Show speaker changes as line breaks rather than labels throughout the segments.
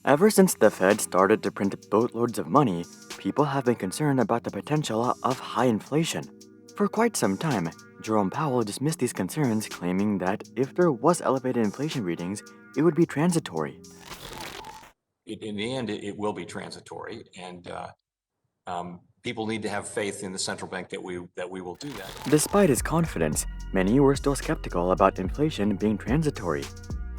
Ever since the Fed started to print boatloads of money, people have been concerned about the potential of high inflation. For quite some time, Jerome Powell dismissed these concerns, claiming that if there was elevated inflation readings, it would be transitory.
In the end, it will be transitory, and people need to have faith in the central bank that we will do that.
Despite his confidence, many were still skeptical about inflation being transitory.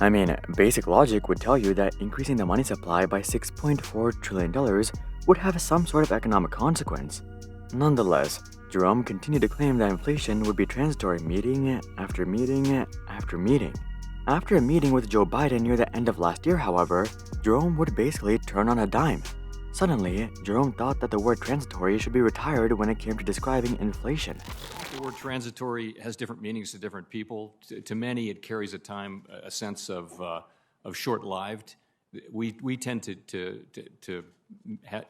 I mean, basic logic would tell you that increasing the money supply by $6.4 trillion would have some sort of economic consequence. Nonetheless, Jerome continued to claim that inflation would be transitory meeting after meeting after meeting. After a meeting with Joe Biden near the end of last year, however, Jerome would basically turn on a dime. Suddenly, Jerome thought that the word transitory should be retired when it came to describing inflation.
The word transitory has different meanings to different people. To many, it carries a sense of short-lived. We tend to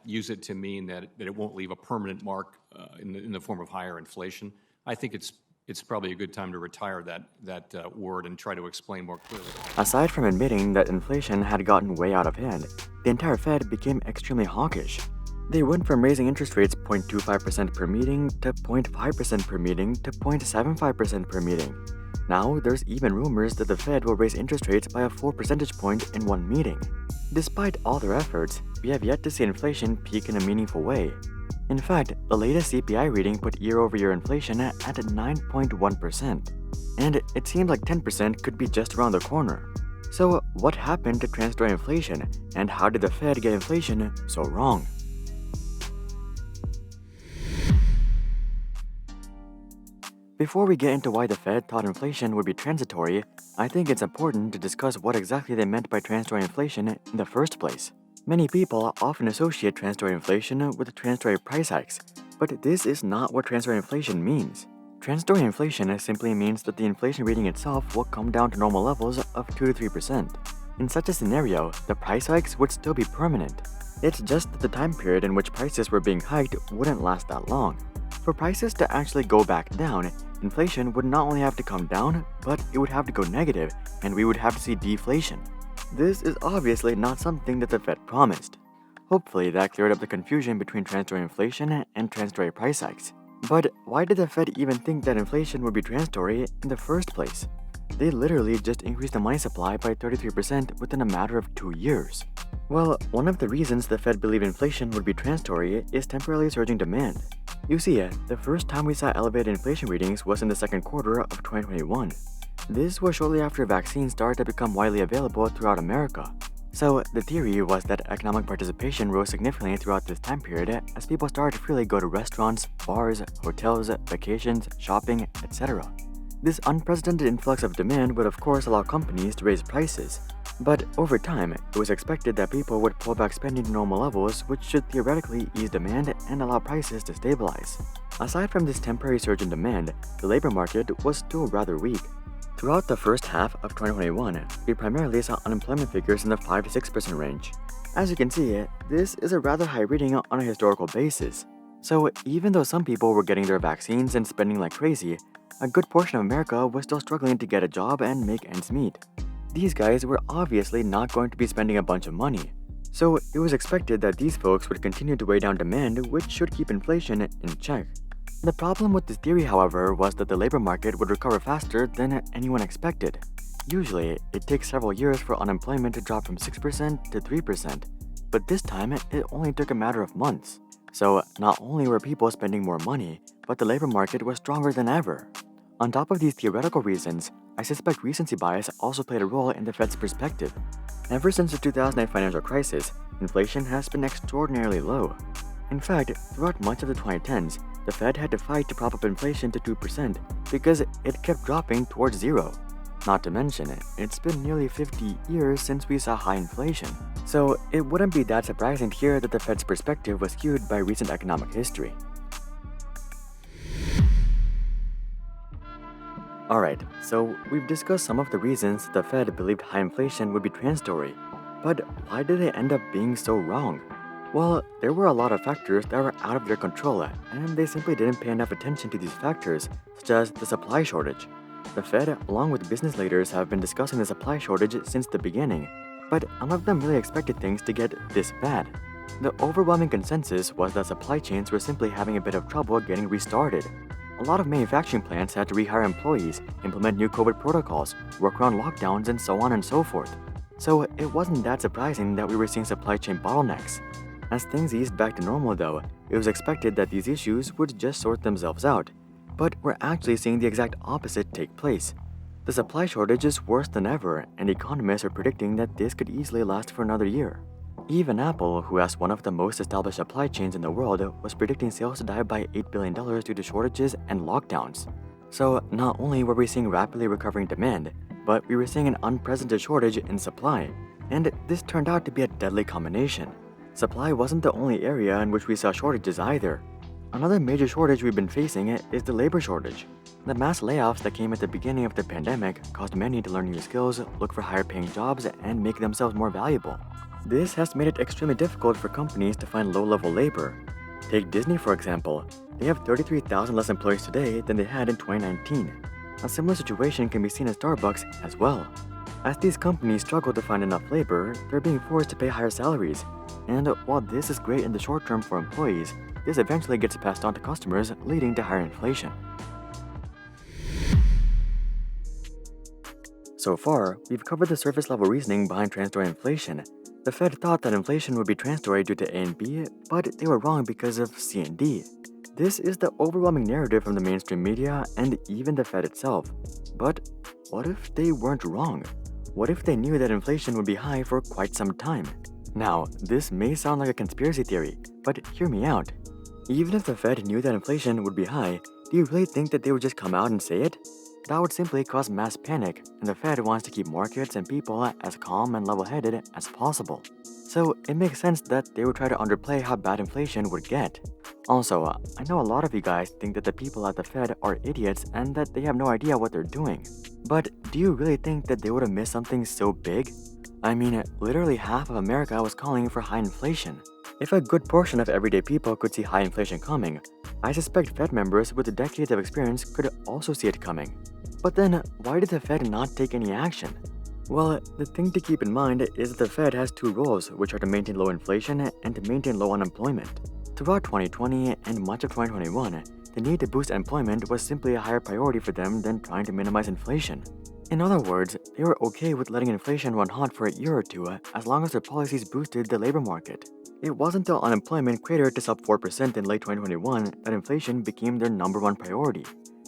use it to mean that it won't leave a permanent mark in the form of higher inflation. I think it's probably a good time to retire that word and try to explain more clearly.
Aside from admitting that inflation had gotten way out of hand, the entire Fed became extremely hawkish. They went from raising interest rates 0.25% per meeting to 0.5% per meeting to 0.75% per meeting. Now, there's even rumors that the Fed will raise interest rates by a full percentage point in one meeting. Despite all their efforts, we have yet to see inflation peak in a meaningful way. In fact, the latest CPI reading put year-over-year inflation at 9.1%, and it seems like 10% could be just around the corner. So, what happened to transitory inflation, and how did the Fed get inflation so wrong? Before we get into why the Fed thought inflation would be transitory, I think it's important to discuss what exactly they meant by transitory inflation in the first place. Many people often associate transitory inflation with transitory price hikes, but this is not what transitory inflation means. Transitory inflation simply means that the inflation reading itself will come down to normal levels of 2 to 3%. In such a scenario, the price hikes would still be permanent. It's just that the time period in which prices were being hiked wouldn't last that long. For prices to actually go back down, inflation would not only have to come down, but it would have to go negative, and we would have to see deflation. This is obviously not something that the Fed promised. Hopefully that cleared up the confusion between transitory inflation and transitory price hikes. But why did the Fed even think that inflation would be transitory in the first place? They literally just increased the money supply by 33% within a matter of 2 years. Well, one of the reasons the Fed believed inflation would be transitory is temporarily surging demand. You see, the first time we saw elevated inflation readings was in the second quarter of 2021. This was shortly after vaccines started to become widely available throughout America. So, the theory was that economic participation rose significantly throughout this time period as people started to freely go to restaurants, bars, hotels, vacations, shopping, etc. This unprecedented influx of demand would of course allow companies to raise prices. But over time, it was expected that people would pull back spending to normal levels, which should theoretically ease demand and allow prices to stabilize. Aside from this temporary surge in demand, the labor market was still rather weak. Throughout the first half of 2021, we primarily saw unemployment figures in the 5 to 6% range. As you can see, this is a rather high reading on a historical basis. So even though some people were getting their vaccines and spending like crazy, a good portion of America was still struggling to get a job and make ends meet. These guys were obviously not going to be spending a bunch of money. So it was expected that these folks would continue to weigh down demand, which should keep inflation in check. The problem with this theory, however, was that the labor market would recover faster than anyone expected. Usually, it takes several years for unemployment to drop from 6% to 3%, but this time it only took a matter of months. So not only were people spending more money, but the labor market was stronger than ever. On top of these theoretical reasons, I suspect recency bias also played a role in the Fed's perspective. Ever since the 2008 financial crisis, inflation has been extraordinarily low. In fact, throughout much of the 2010s, the Fed had to fight to prop up inflation to 2% because it kept dropping towards zero. Not to mention, it's been nearly 50 years since we saw high inflation. So it wouldn't be that surprising to hear that the Fed's perspective was skewed by recent economic history. Alright, so we've discussed some of the reasons the Fed believed high inflation would be transitory, but why did they end up being so wrong? Well, there were a lot of factors that were out of their control, and they simply didn't pay enough attention to these factors, such as the supply shortage. The Fed, along with business leaders, have been discussing the supply shortage since the beginning, but none of them really expected things to get this bad. The overwhelming consensus was that supply chains were simply having a bit of trouble getting restarted. A lot of manufacturing plants had to rehire employees, implement new COVID protocols, work around lockdowns, and so on and so forth. So it wasn't that surprising that we were seeing supply chain bottlenecks. As things eased back to normal though, it was expected that these issues would just sort themselves out. But we're actually seeing the exact opposite take place. The supply shortage is worse than ever, and economists are predicting that this could easily last for another year. Even Apple, who has one of the most established supply chains in the world, was predicting sales to dive by $8 billion due to shortages and lockdowns. So not only were we seeing rapidly recovering demand, but we were seeing an unprecedented shortage in supply. And this turned out to be a deadly combination. Supply wasn't the only area in which we saw shortages either. Another major shortage we've been facing is the labor shortage. The mass layoffs that came at the beginning of the pandemic caused many to learn new skills, look for higher paying jobs, and make themselves more valuable. This has made it extremely difficult for companies to find low-level labor. Take Disney for example. They have 33,000 less employees today than they had in 2019. A similar situation can be seen at Starbucks as well. As these companies struggle to find enough labor, they're being forced to pay higher salaries. And while this is great in the short term for employees, this eventually gets passed on to customers, leading to higher inflation. So far, we've covered the surface level reasoning behind transitory inflation. The Fed thought that inflation would be transitory due to A and B, but they were wrong because of C and D. This is the overwhelming narrative from the mainstream media and even the Fed itself. But what if they weren't wrong? What if they knew that inflation would be high for quite some time? Now, this may sound like a conspiracy theory, but hear me out. Even if the Fed knew that inflation would be high, do you really think that they would just come out and say it? That would simply cause mass panic, and the Fed wants to keep markets and people as calm and level-headed as possible. So it makes sense that they would try to underplay how bad inflation would get. Also, I know a lot of you guys think that the people at the Fed are idiots and that they have no idea what they're doing. But do you really think that they would have missed something so big? I mean, literally half of America was calling for high inflation. If a good portion of everyday people could see high inflation coming, I suspect Fed members with decades of experience could also see it coming. But then, why did the Fed not take any action? Well, the thing to keep in mind is that the Fed has two roles, which are to maintain low inflation and to maintain low unemployment. Throughout 2020 and much of 2021, the need to boost employment was simply a higher priority for them than trying to minimize inflation. In other words, they were okay with letting inflation run hot for a year or two as long as their policies boosted the labor market. It wasn't until unemployment cratered to sub 4% in late 2021 that inflation became their number one priority.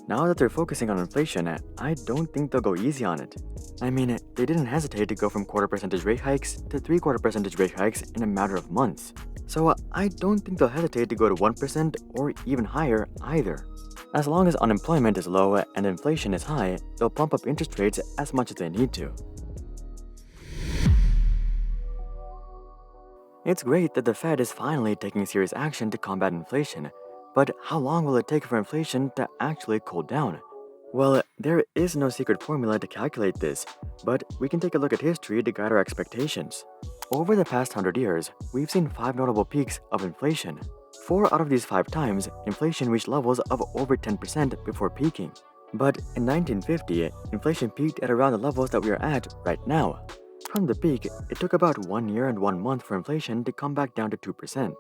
Now that they're focusing on inflation, I don't think they'll go easy on it. I mean, they didn't hesitate to go from quarter percentage rate hikes to 3/4 percentage rate hikes in a matter of months. So I don't think they'll hesitate to go to 1% or even higher either. As long as unemployment is low and inflation is high, they'll pump up interest rates as much as they need to. It's great that the Fed is finally taking serious action to combat inflation, but how long will it take for inflation to actually cool down? Well, there is no secret formula to calculate this, but we can take a look at history to guide our expectations. Over the past 100 years, we've seen 5 notable peaks of inflation. 4 out of these 5 times, inflation reached levels of over 10% before peaking. But in 1950, inflation peaked at around the levels that we are at right now. From the peak, it took about 1 year and 1 month for inflation to come back down to 2%.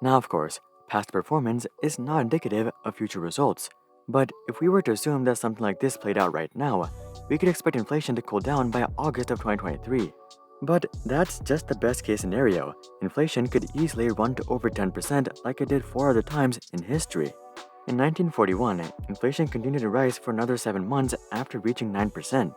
Now, of course, past performance is not indicative of future results. But if we were to assume that something like this played out right now, we could expect inflation to cool down by August of 2023. But that's just the best case scenario. Inflation could easily run to over 10% like it did 4 other times in history. In 1941, inflation continued to rise for another 7 months after reaching 9%.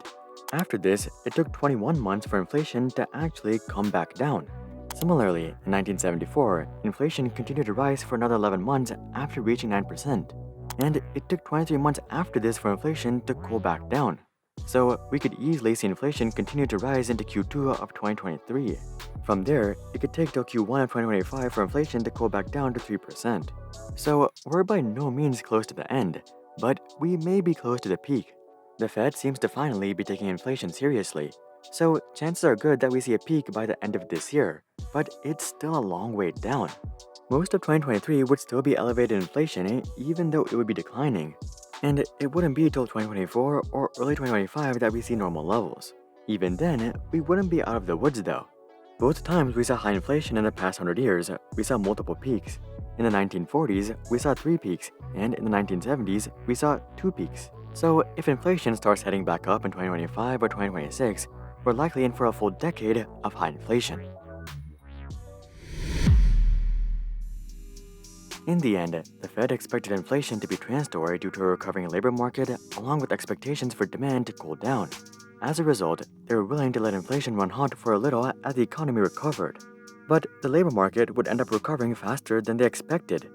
After this, it took 21 months for inflation to actually come back down. Similarly, in 1974, inflation continued to rise for another 11 months after reaching 9%. And it took 23 months after this for inflation to cool back down. So we could easily see inflation continue to rise into Q2 of 2023. From there, it could take till Q1 of 2025 for inflation to cool back down to 3%. So we're by no means close to the end, but we may be close to the peak. The Fed seems to finally be taking inflation seriously, so chances are good that we see a peak by the end of this year, but it's still a long way down. Most of 2023 would still be elevated inflation even though it would be declining, and it wouldn't be till 2024 or early 2025 that we see normal levels. Even then, we wouldn't be out of the woods though. Both times we saw high inflation in the past 100 years, we saw multiple peaks. In the 1940s, we saw 3 peaks, and in the 1970s, we saw 2 peaks. So if inflation starts heading back up in 2025 or 2026, we're likely in for a full decade of high inflation. In the end, the Fed expected inflation to be transitory due to a recovering labor market, along with expectations for demand to cool down. As a result, they were willing to let inflation run hot for a little as the economy recovered. But the labor market would end up recovering faster than they expected.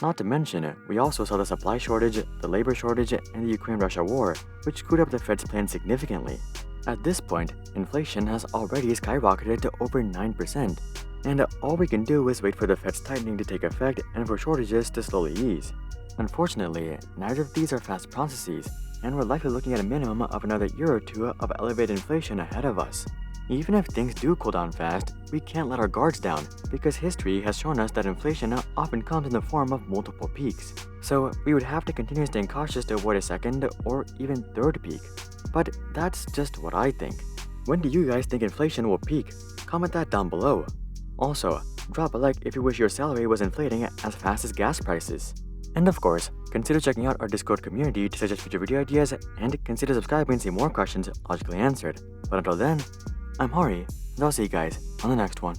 Not to mention, we also saw the supply shortage, the labor shortage, and the Ukraine-Russia war, which screwed up the Fed's plan significantly. At this point, inflation has already skyrocketed to over 9%, and all we can do is wait for the Fed's tightening to take effect and for shortages to slowly ease. Unfortunately, neither of these are fast processes, and we're likely looking at a minimum of another year or two of elevated inflation ahead of us. Even if things do cool down fast, we can't let our guards down, because history has shown us that inflation often comes in the form of multiple peaks. So we would have to continue staying cautious to avoid a second or even third peak. But that's just what I think. When do you guys think inflation will peak? Comment that down below. Also, drop a like if you wish your salary was inflating as fast as gas prices. And of course, consider checking out our Discord community to suggest future video ideas, and consider subscribing to see more questions logically answered. But until then, I'm Hari, and I'll see you guys on the next one.